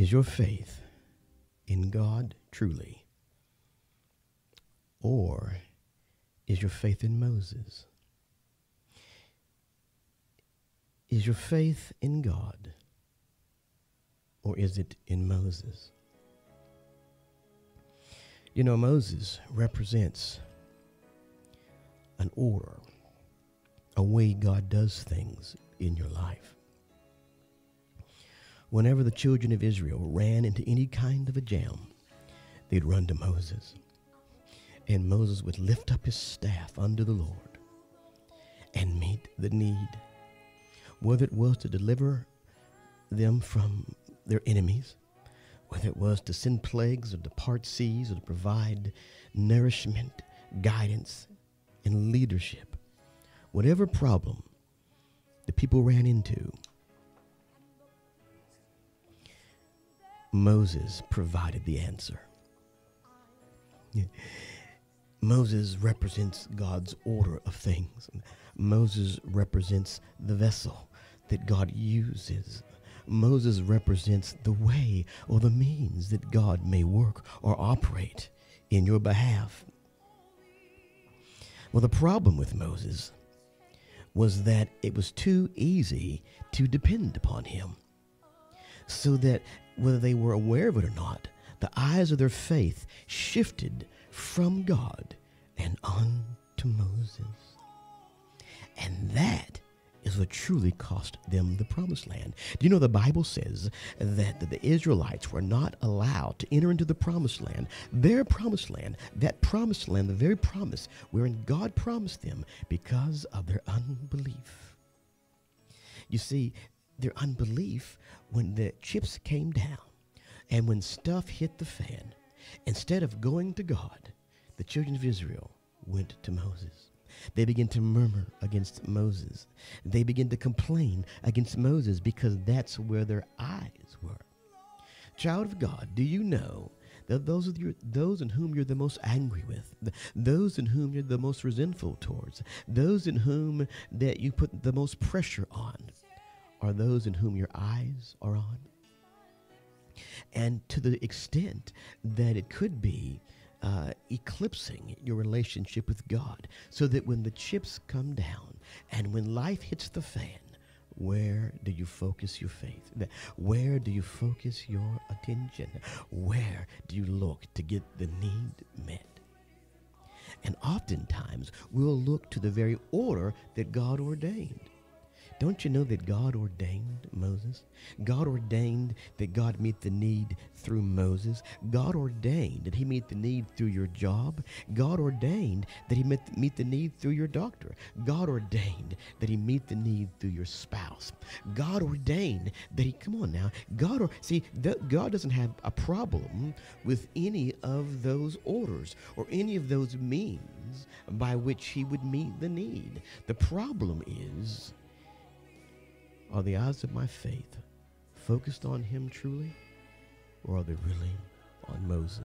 Is your faith in God truly? Or is your faith in Moses? Is your faith in God? Or is it in Moses? You know, Moses represents an order, a way God does things in your life. Whenever the children of Israel ran into any kind of a jam, they'd run to Moses. And Moses would lift up his staff under the Lord and meet the need, whether it was to deliver them from their enemies, whether it was to send plagues or to part seas or to provide nourishment, guidance, and leadership. Whatever problem the people ran into, Moses provided the answer. Moses represents God's order of things. Moses represents the vessel that God uses. Moses represents the way or the means that God may work or operate in your behalf. Well, the problem with Moses was that it was too easy to depend upon him, so that whether they were aware of it or not, the eyes of their faith shifted from God and on to Moses. And that is what truly cost them the promised land. Do you know the Bible says that the Israelites were not allowed to enter into the promised land, their promised land, that promised land, the very promise wherein God promised them, because of their unbelief. You see, their unbelief, when the chips came down and when stuff hit the fan, instead of going to God, the children of Israel went to Moses. They began to murmur against Moses. They began to complain against Moses because that's where their eyes were. Child of God, do you know that those in whom you're the most angry with, those in whom you're the most resentful towards, those in whom that you put the most pressure on, are those in whom your eyes are on? And to the extent that it could be eclipsing your relationship with God, so that when the chips come down and when life hits the fan, where do you focus your faith? Where do you focus your attention? Where do you look to get the need met? And oftentimes we'll look to the very order that God ordained. Don't you know that God ordained Moses? God ordained that God meet the need through Moses. God ordained that he meet the need through your job. God ordained that he meet the need through your doctor. God ordained that he meet the need through your spouse. God ordained that he, come on now, God doesn't have a problem with any of those orders or any of those means by which he would meet the need. The problem is, are the eyes of my faith focused on him truly, or are they really on Moses?